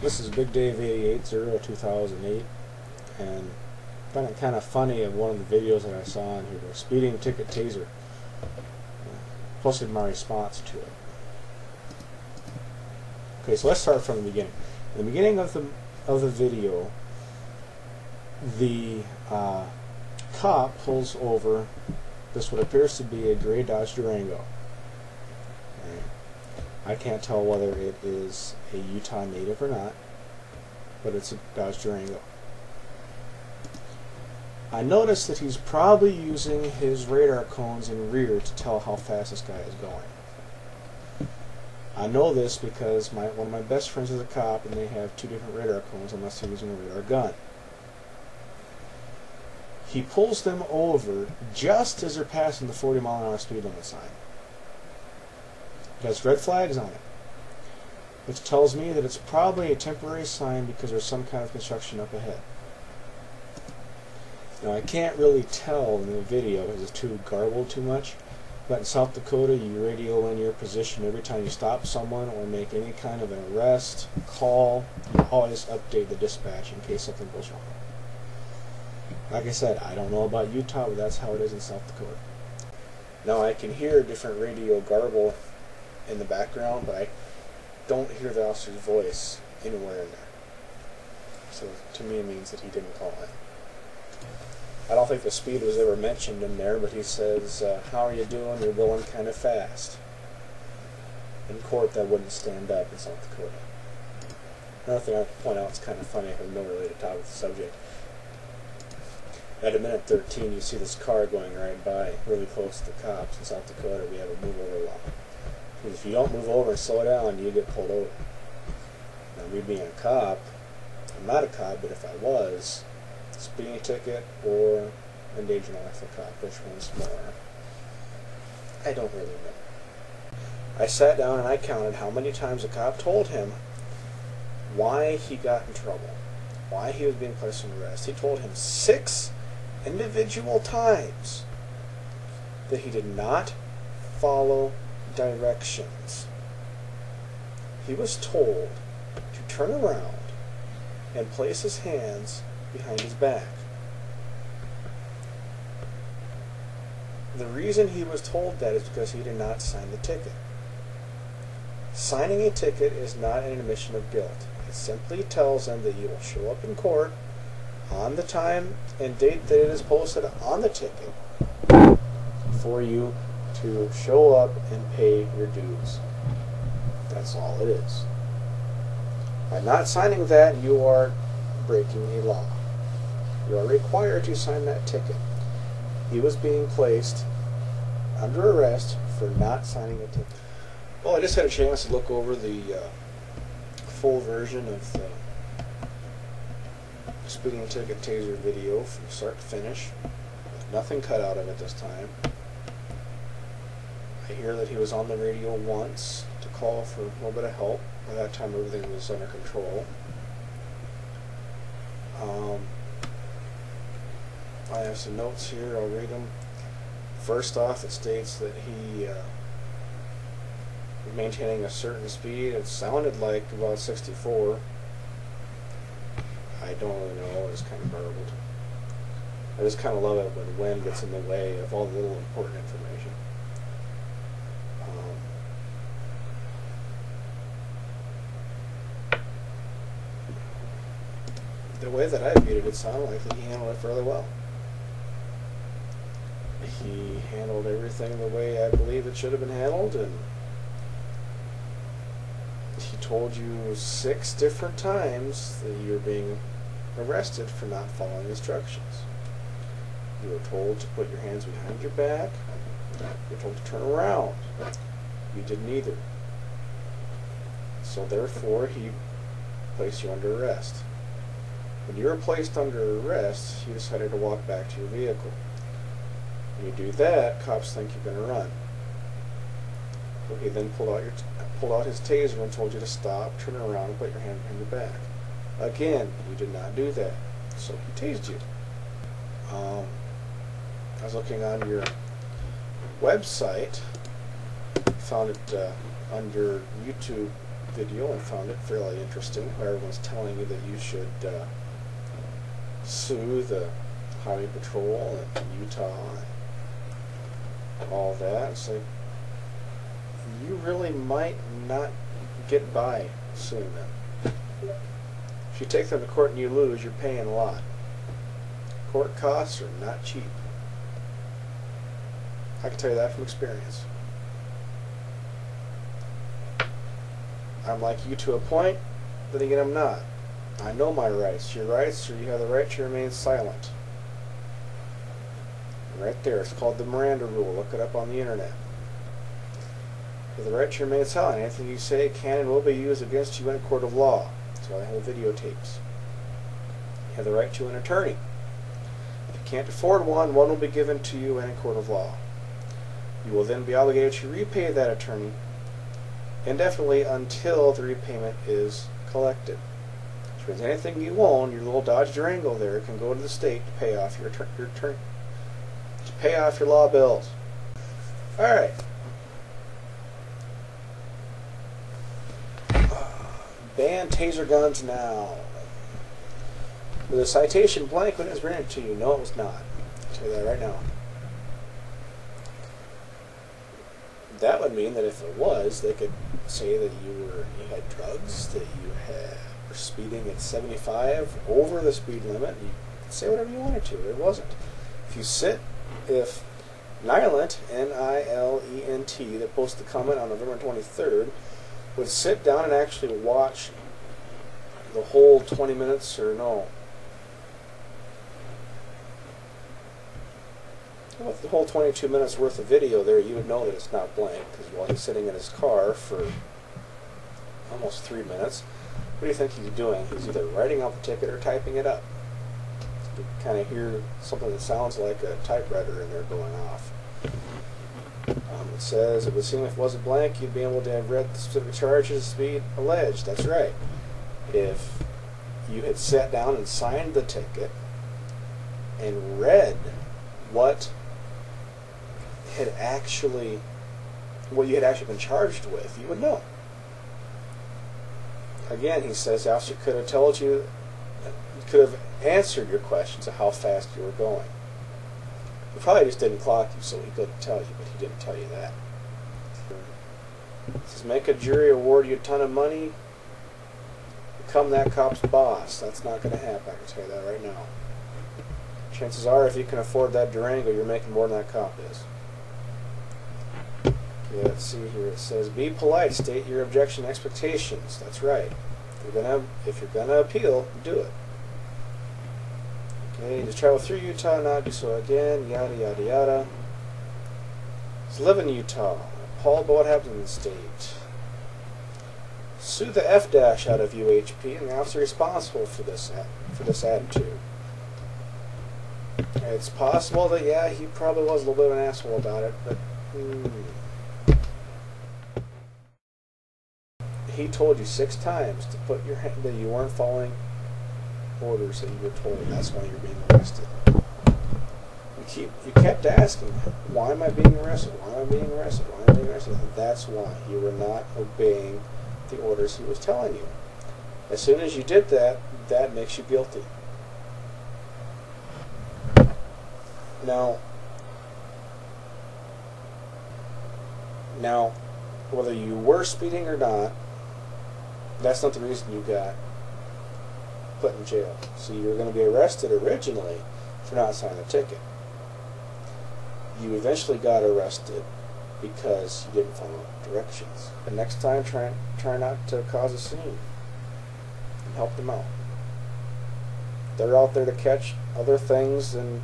This is Big Dave 88 2008, and I find it kind of funny of one of the videos that I saw on here, the speeding ticket taser. Posted my response to it. Okay, so let's start from the beginning. In the beginning of the video, the cop pulls over this what appears to be a gray Dodge Durango. I can't tell whether it is a Utah native or not, but it's a Dodge Durango. I noticed that he's probably using his radar cones in rear to tell how fast this guy is going. I know this because one of my best friends is a cop, and they have two different radar cones unless they're using a radar gun. He pulls them over just as they're passing the 40-mile-an-hour speed limit sign. It has red flags on it, which tells me that it's probably a temporary sign because there's some kind of construction up ahead. Now I can't really tell in the video because it's too garbled too much, but in South Dakota you radio in your position every time you stop someone or make any kind of an arrest, call. You always update the dispatch in case something goes wrong. Like I said, I don't know about Utah, but that's how it is in South Dakota. Now I can hear different radio garble in the background, but I don't hear the officer's voice anywhere in there. So to me it means that he didn't call in. I don't think the speed was ever mentioned in there, but he says, how are you doing? You're going kind of fast. In court, that wouldn't stand up in South Dakota. Another thing I want to point out is kind of funny, I have no related topic with the subject. At a minute 13, you see this car going right by, really close to the cops. In South Dakota, we have a move over law. Because if you don't move over and slow down, you get pulled over. Now, me being a cop, I'm not a cop, but if I was, speeding ticket or endangering the life of a cop, which one's more? I don't really know. I sat down and I counted how many times a cop told him why he got in trouble, why he was being placed on arrest. He told him 6 individual times that he did not follow directions. He was told to turn around and place his hands behind his back. The reason he was told that is because he did not sign the ticket. Signing a ticket is not an admission of guilt. It simply tells them that you will show up in court on the time and date that it is posted on the ticket for you to show up and pay your dues. That's all it is. By not signing that, you are breaking a law. You are required to sign that ticket. He was being placed under arrest for not signing a ticket. Well, I just had a chance to look over the full version of the speeding ticket taser video from start to finish, with nothing cut out of it this time. I hear that he was on the radio once to call for a little bit of help. By that time everything was under control. I have some notes here, I'll read them. First off, it states that he was maintaining a certain speed. It sounded like about 64. I don't really know, it's kind of garbled. I just kind of love it when wind gets in the way of all the little important information. The way that I viewed it, it sounded like that he handled it fairly well. He handled everything the way I believe it should have been handled, and he told you 6 different times that you're being arrested for not following instructions. You were told to put your hands behind your back. You were told to turn around. You did neither. So therefore, he placed you under arrest. When you were placed under arrest, you decided to walk back to your vehicle. When you do that, cops think you're going to run. So he then pulled out his taser and told you to stop, turn around, and put your hand behind your back. Again, you did not do that, so he tased you. I was looking on your website, found it under YouTube video and found it fairly interesting. Everyone's telling you that you should sue the Highway Patrol in Utah and all that. It's like, you really might not get by suing them. If you take them to court and you lose, you're paying a lot. Court costs are not cheap. I can tell you that from experience. I'm like you to a point, then again I'm not. I know my rights. Your rights are you have the right to remain silent. Right there, it's called the Miranda Rule. Look it up on the internet. You have the right to remain silent. Anything you say can and will be used against you in a court of law. That's why they have videotapes. You have the right to an attorney. If you can't afford one, one will be given to you in a court of law. You will then be obligated to repay that attorney indefinitely until the repayment is collected. Which means anything you own, your little Dodge Durango there, can go to the state to pay off your to pay off your law bills. All right. Ban taser guns now. Was a citation blank when it was written to you? No, it was not. I'll tell you that right now. That would mean that if it was, they could say that you had drugs, that you were speeding at 75 over the speed limit. You could say whatever you wanted to. It wasn't. If Nilent, N-I-L-E-N-T, that posted the comment on November 23rd, would sit down and actually watch the whole 20 minutes, or no, well, the whole 22 minutes worth of video there, you would know that it's not blank, because while he's sitting in his car for almost 3 minutes, what do you think he's doing? He's either writing out the ticket or typing it up. You kind of hear something that sounds like a typewriter in there going off. It says, it would seem if it wasn't blank, you'd be able to have read the specific charges, speed alleged. That's right. If you had sat down and signed the ticket and read what you had actually been charged with, you would know. Again, he says the officer could have told you, could have answered your questions of how fast you were going. He probably just didn't clock you, so he couldn't tell you, but he didn't tell you that. It says, make a jury award you a ton of money, become that cop's boss. That's not going to happen, I can tell you that right now. Chances are, if you can afford that Durango, you're making more than that cop is. Okay, let's see here. It says, be polite, state your objection expectations. That's right. If you're gonna appeal, do it. Okay, just travel through Utah, not do so again, yada yada yada. Just live in Utah. Appalled by what happens in the state. Sue the F- out of UHP and the officer responsible for this attitude. It's possible that, yeah, he probably was a little bit of an asshole about it, but he told you 6 times to put your hand that you weren't following orders that you were told. That's why you're being arrested. You kept asking, why am I being arrested? Why am I being arrested? Why am I being arrested? And that's why you were not obeying the orders he was telling you. As soon as you did that, that makes you guilty. Now, whether you were speeding or not, that's not the reason you got put in jail. So you were going to be arrested originally for not signing the ticket. You eventually got arrested because you didn't follow directions. The next time, try not to cause a scene and help them out. They're out there to catch other things than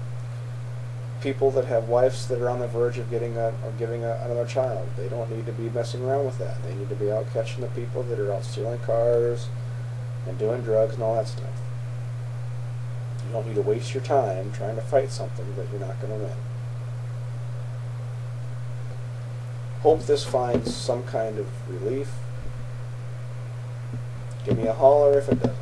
people that have wives that are on the verge of giving another child. They don't need to be messing around with that. They need to be out catching the people that are out stealing cars and doing drugs and all that stuff. You don't need to waste your time trying to fight something that you're not going to win. Hope this finds some kind of relief. Give me a holler if it doesn't.